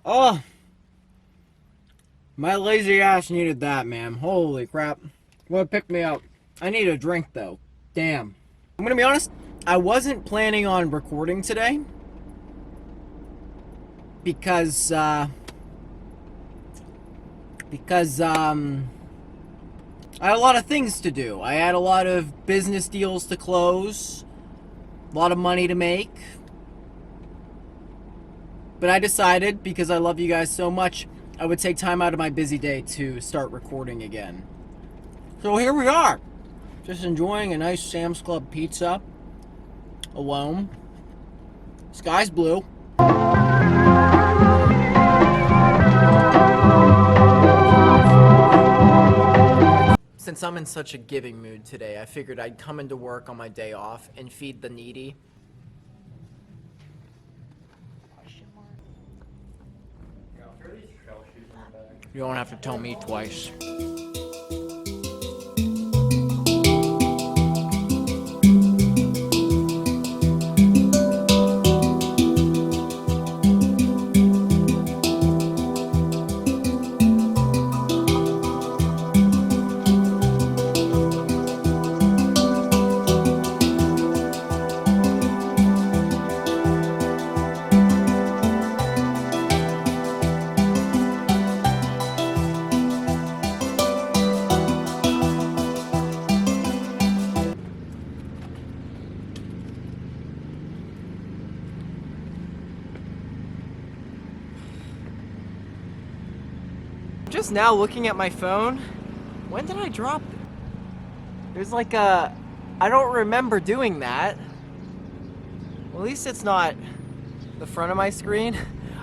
Oh, my lazy ass needed that, man. Holy crap. What picked me up? I need a drink, though. Damn. I'm gonna be honest, I wasn't planning on recording today. Because, I had a lot of things to do. I had a lot of business deals to close, a lot of money to make. But I decided, because I love you guys so much, I would take time out of my busy day to start recording again. So here we are. Just enjoying a nice Sam's Club pizza. Alone. Sky's blue. Since I'm in such a giving mood today, I figured I'd come into work on my day off and feed the needy. You don't have to tell me twice. Just now looking at my phone, when did I drop it? There's like a, I don't remember doing that. Well, at least it's not the front of my screen.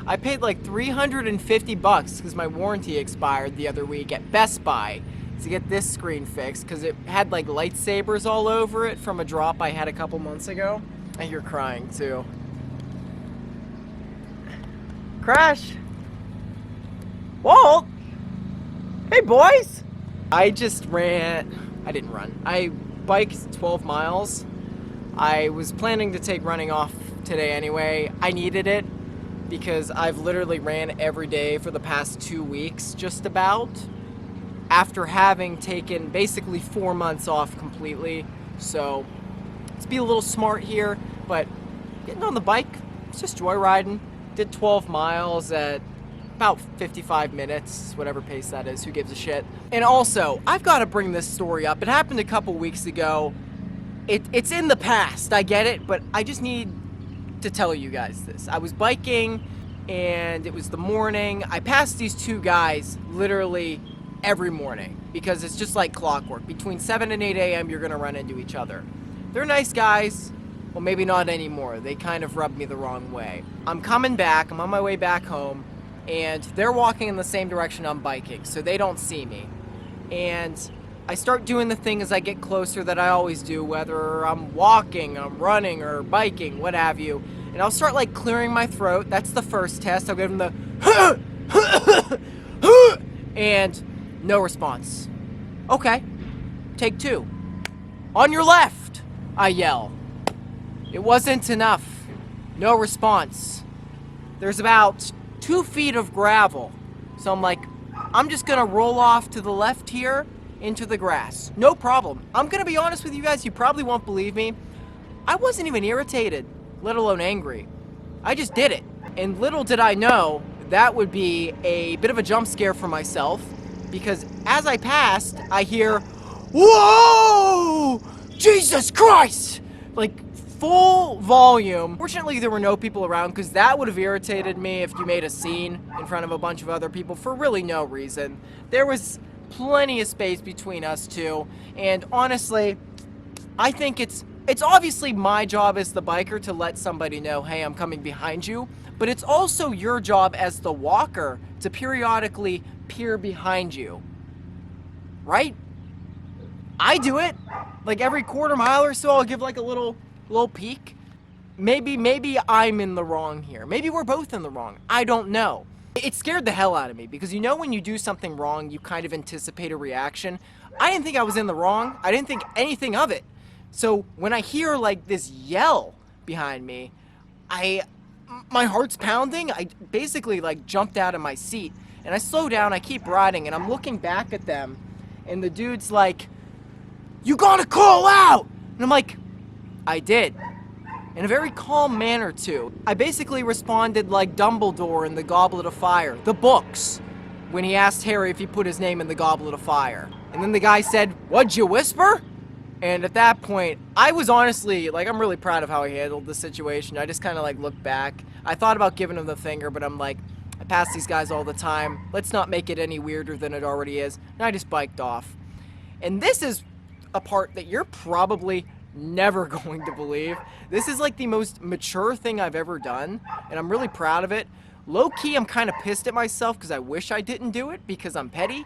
I paid like $350 because my warranty expired the other week at Best Buy to get this screen fixed because it had like lightsabers all over it from a drop I had a couple months ago. And you're crying too. Crash! Walt! Hey boys! I didn't run. I biked 12 miles. I was planning to take running off today anyway. I needed it because I've literally ran every day for the past 2 weeks, just about, after having taken basically 4 months off completely. So, let's be a little smart here, but getting on the bike, it's just joyriding. Did 12 miles at about 55 minutes, whatever pace that is, who gives a shit. And also, I've got to bring this story up. It happened a couple weeks ago. It's in the past, I get it, but I just need to tell you guys this. I was biking, and it was the morning. I passed these two guys literally every morning, because it's just like clockwork. Between 7 and 8 a.m., you're gonna run into each other. They're nice guys. Well, maybe not anymore. They kind of rubbed me the wrong way. I'm coming back, I'm on my way back home, and they're walking in the same direction I'm biking, so they don't see me. And I start doing the thing as I get closer that I always do, whether I'm walking, I'm running, or biking, what have you. And I'll start like clearing my throat. That's the first test. I'll give them the and no response. Okay, take two. On your left, I yell. It wasn't enough. No response. There's about 2 feet of gravel. So I'm like, I'm just gonna roll off to the left here into the grass. No problem. I'm gonna be honest with you guys, you probably won't believe me. I wasn't even irritated, let alone angry. I just did it. And little did I know that would be a bit of a jump scare for myself, because as I passed, I hear, "Whoa! Jesus Christ!" Like, full volume. Fortunately, there were no people around, because that would have irritated me if you made a scene in front of a bunch of other people for really no reason. There was plenty of space between us two, and honestly, I think it's obviously my job as the biker to let somebody know, hey, I'm coming behind you, but it's also your job as the walker to periodically peer behind you. Right? I do it. Like every quarter mile or so, I'll give like a little peek. Maybe I'm in the wrong here. Maybe we're both in the wrong. I don't know. It scared the hell out of me, because you know when you do something wrong, you kind of anticipate a reaction. I didn't think I was in the wrong. I didn't think anything of it. So when I hear like this yell behind me, I my heart's pounding. I basically like jumped out of my seat and I slow down, I keep riding, and I'm looking back at them, and the dude's like, "You gotta call out!" And I'm like, "I did." In a very calm manner, too. I basically responded like Dumbledore in the Goblet of Fire, the books, when he asked Harry if he put his name in the Goblet of Fire. And then the guy said, "What'd you whisper?" And at that point, I was honestly, like, I'm really proud of how I handled the situation. I just kind of like looked back. I thought about giving him the finger, but I'm like, I pass these guys all the time. Let's not make it any weirder than it already is. And I just biked off. And this is a part that you're probably never going to believe. This is like the most mature thing I've ever done, and I'm really proud of it. Low-key, I'm kind of pissed at myself because I wish I didn't do it because I'm petty,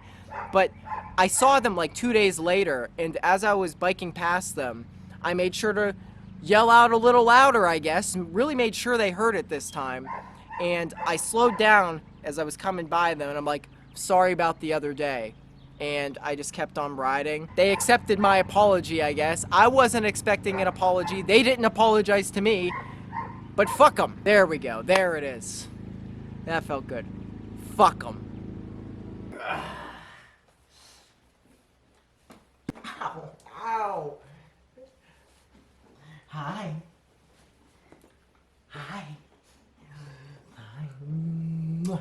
but I saw them like 2 days later, and as I was biking past them, I made sure to yell out a little louder, I guess, and really made sure they heard it this time. And I slowed down as I was coming by them, and I'm like, "Sorry about the other day." And I just kept on riding. They accepted my apology, I guess. I wasn't expecting an apology. They didn't apologize to me, but fuck them. There we go. There it is. That felt good. Fuck them. Ow. Ow. Hi. Hi. Hi. Mwah.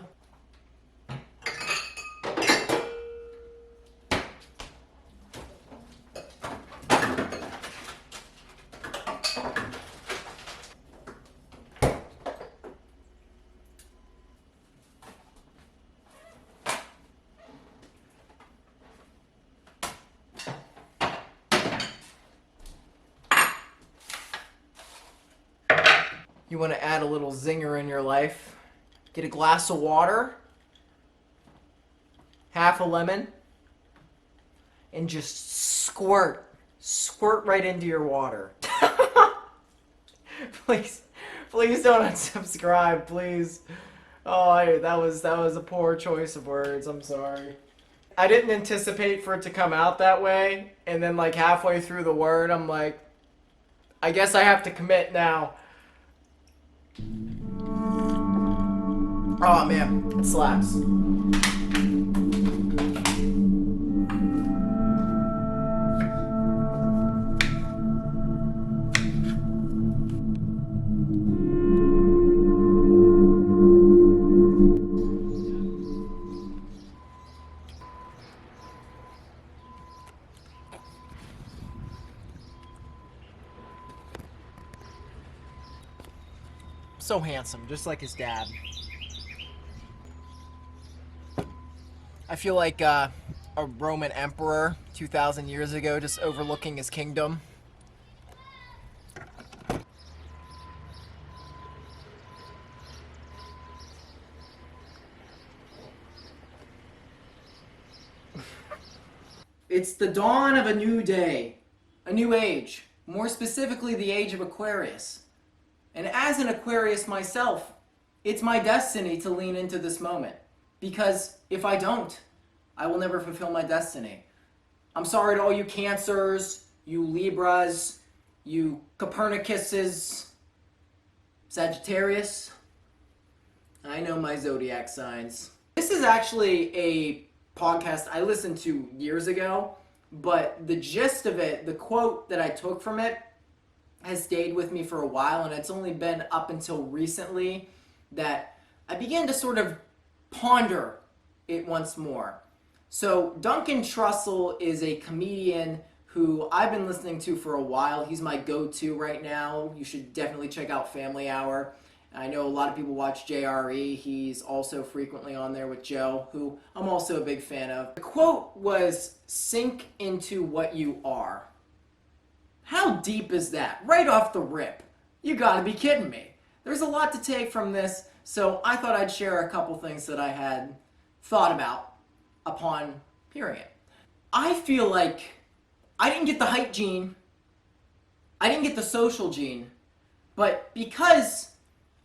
You want to add a little zinger in your life? Get a glass of water, half a lemon, and just squirt right into your water. Please don't unsubscribe, please. Oh, that was a poor choice of words. I'm sorry. I didn't anticipate for it to come out that way, and then like halfway through the word, I'm like, I guess I have to commit now. Oh man, it slaps. So handsome, just like his dad. I feel like a Roman emperor 2,000 years ago just overlooking his kingdom. It's the dawn of a new day, a new age, more specifically the age of Aquarius. And as an Aquarius myself, it's my destiny to lean into this moment. Because if I don't, I will never fulfill my destiny. I'm sorry to all you Cancers, you Libras, you Copernicuses, Sagittarius. I know my zodiac signs. This is actually a podcast I listened to years ago, but the gist of it, the quote that I took from it, has stayed with me for a while, and it's only been up until recently that I began to sort of ponder it once more. So Duncan Trussell is a comedian who I've been listening to for a while. He's my go-to right now. You should definitely check out Family Hour. I know a lot of people watch JRE. He's also frequently on there with Joe, who I'm also a big fan of. The quote was, "Sink into what you are." How deep is that? Right off the rip. You gotta be kidding me. There's a lot to take from this, so I thought I'd share a couple things that I had thought about upon hearing it. I feel like I didn't get the hype gene, I didn't get the social gene, but because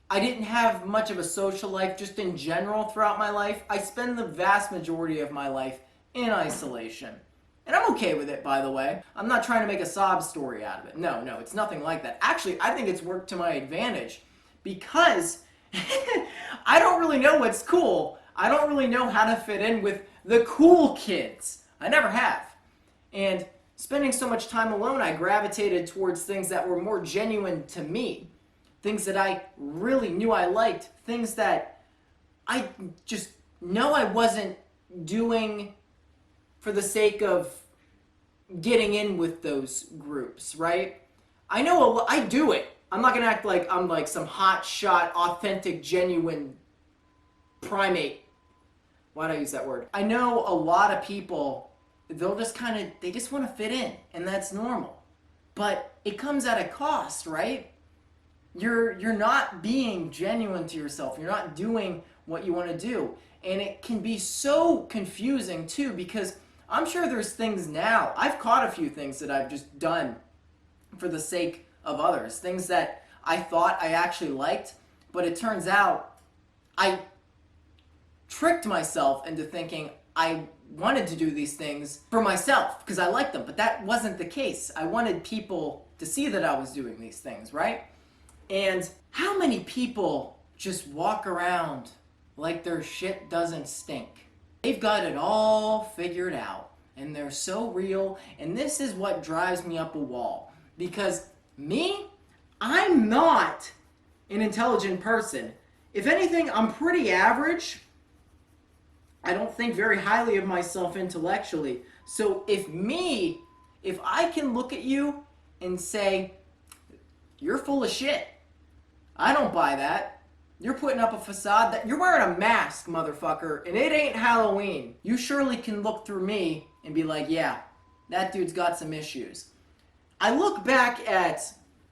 I didn't have much of a social life just in general throughout my life, I spend the vast majority of my life in isolation. And I'm okay with it, by the way. I'm not trying to make a sob story out of it. No, it's nothing like that. Actually, I think it's worked to my advantage because I don't really know what's cool. I don't really know how to fit in with the cool kids. I never have. And spending so much time alone, I gravitated towards things that were more genuine to me. Things that I really knew I liked. Things that I just know I wasn't doing for the sake of getting in with those groups, right? I know I do it. I'm not gonna act like I'm like some hot shot, authentic, genuine primate. Why'd I use that word? I know a lot of people, they'll just they just want to fit in, and that's normal. But it comes at a cost, right? You're not being genuine to yourself. You're not doing what you want to do. And it can be so confusing too, because I'm sure there's things now. I've caught a few things that I've just done for the sake of others. Things that I thought I actually liked, but it turns out I tricked myself into thinking I wanted to do these things for myself because I liked them, but that wasn't the case. I wanted people to see that I was doing these things, right? And how many people just walk around like their shit doesn't stink? They've got it all figured out, and they're so real, and this is what drives me up a wall. Because me, I'm not an intelligent person. If anything, I'm pretty average. I don't think very highly of myself intellectually. So if I can look at you and say, you're full of shit, I don't buy that. You're putting up a facade that you're wearing a mask, motherfucker, and it ain't Halloween. You surely can look through me and be like, yeah, that dude's got some issues. I look back at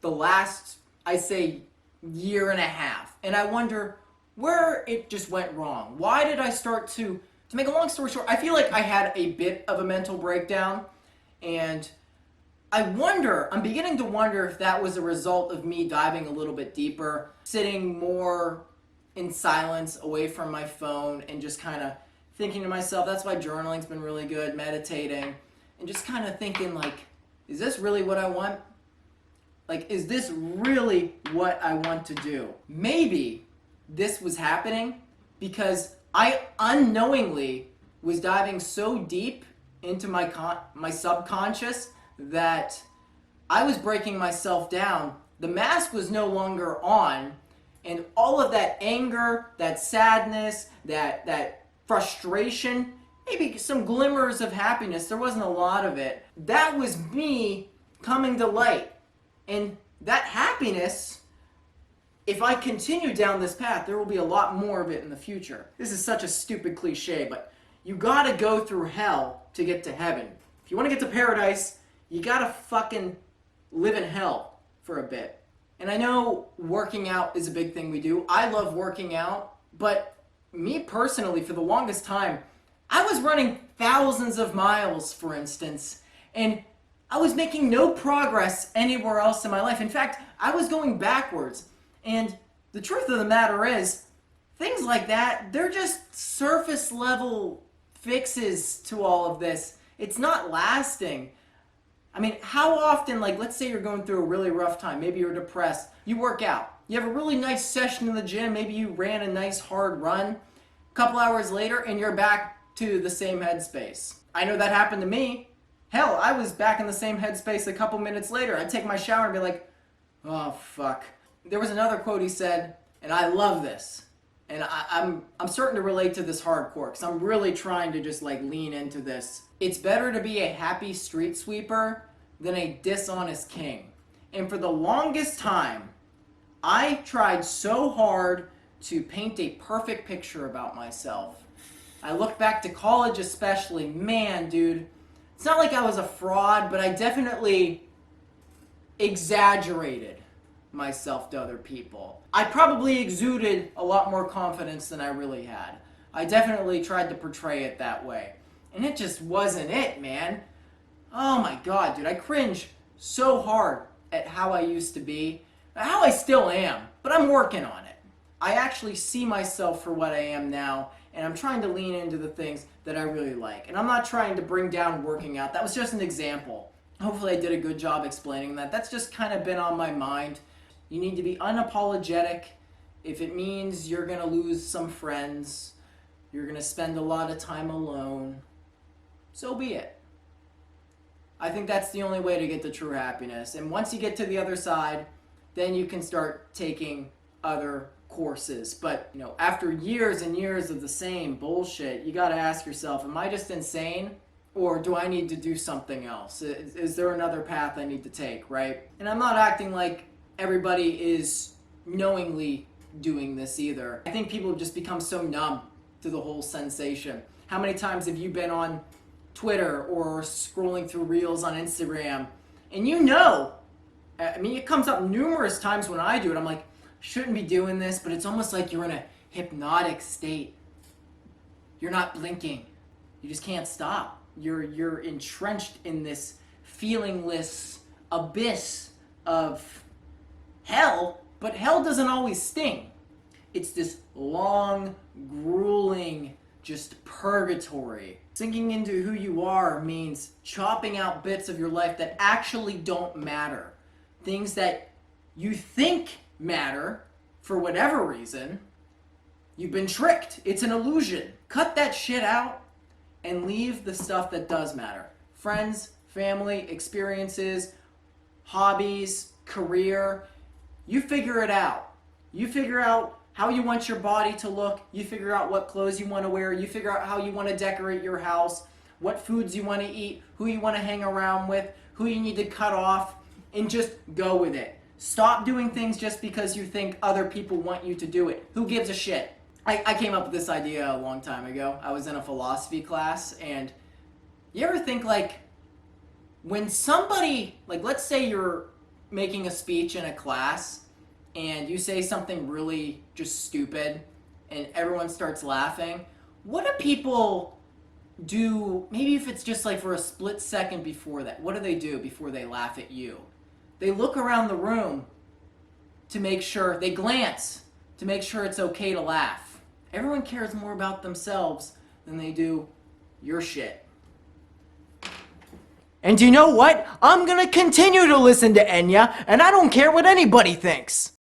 the last, I say, year and a half, and I wonder where it just went wrong. Why did I start to make a long story short, I feel like I had a bit of a mental breakdown, and I'm beginning to wonder if that was a result of me diving a little bit deeper, sitting more in silence away from my phone and just kind of thinking to myself. That's why journaling's been really good, meditating, and just kind of thinking like, is this really what I want? Like, is this really what I want to do? Maybe this was happening because I unknowingly was diving so deep into my subconscious that I was breaking myself down. The mask was no longer on, and all of that anger, that sadness, that frustration, maybe some glimmers of happiness, there wasn't a lot of it. That was me coming to light. And that happiness, if I continue down this path, there will be a lot more of it in the future. This is such a stupid cliche, but you gotta go through hell to get to heaven. If you want to get to paradise, you gotta fucking live in hell for a bit. And I know working out is a big thing we do. I love working out, but me personally, for the longest time, I was running thousands of miles, for instance, and I was making no progress anywhere else in my life. In fact, I was going backwards. And the truth of the matter is, things like that, they're just surface level fixes to all of this. It's not lasting. I mean, how often, like, let's say you're going through a really rough time, maybe you're depressed, you work out, you have a really nice session in the gym, maybe you ran a nice hard run, a couple hours later, and you're back to the same headspace. I know that happened to me. Hell, I was back in the same headspace a couple minutes later. I'd take my shower and be like, oh, fuck. There was another quote he said, and I love this. And I'm starting to relate to this hardcore, because I'm really trying to just like lean into this. It's better to be a happy street sweeper than a dishonest king. And for the longest time, I tried so hard to paint a perfect picture about myself. I look back to college especially, man, dude, it's not like I was a fraud, but I definitely exaggerated myself to other people. I probably exuded a lot more confidence than I really had. I definitely tried to portray it that way. And it just wasn't it, man. Oh my god, dude, I cringe so hard at how I used to be, how I still am, but I'm working on it. I actually see myself for what I am now, and I'm trying to lean into the things that I really like. And I'm not trying to bring down working out. That was just an example. Hopefully I did a good job explaining that. That's just kind of been on my mind. You need to be unapologetic If it means you're gonna lose some friends, you're gonna spend a lot of time alone, so be it. I think that's the only way to get the true happiness. And once you get to the other side, then you can start taking other courses. But, after years and years of the same bullshit, you gotta ask yourself, am I just insane? Or do I need to do something else? Is there another path I need to take, right? And I'm not acting like everybody is knowingly doing this either. I think people have just become so numb to the whole sensation. How many times have you been on Twitter or scrolling through Reels on Instagram, and it comes up numerous times when I do it. I'm like, shouldn't be doing this, but it's almost like you're in a hypnotic state. You're not blinking. You just can't stop. You're entrenched in this feelingless abyss of hell, but hell doesn't always sting. It's this long, grueling, just purgatory. Sinking into who you are means chopping out bits of your life that actually don't matter. Things that you think matter for whatever reason. You've been tricked. It's an illusion. Cut that shit out and leave the stuff that does matter. Friends, family, experiences, hobbies, career. You figure it out. You figure out how you want your body to look. You figure out what clothes you want to wear. You figure out how you want to decorate your house, what foods you want to eat, who you want to hang around with, who you need to cut off, and just go with it. Stop doing things just because you think other people want you to do it. Who gives a shit? I came up with this idea a long time ago. I was in a philosophy class, and you ever think, when somebody, let's say you're making a speech in a class, and you say something really just stupid, and everyone starts laughing, what do people do, maybe if it's just for a split second before that, what do they do before they laugh at you? They look around the room to make sure, they glance to make sure it's okay to laugh. Everyone cares more about themselves than they do your shit. And do you know what? I'm gonna continue to listen to Enya, and I don't care what anybody thinks.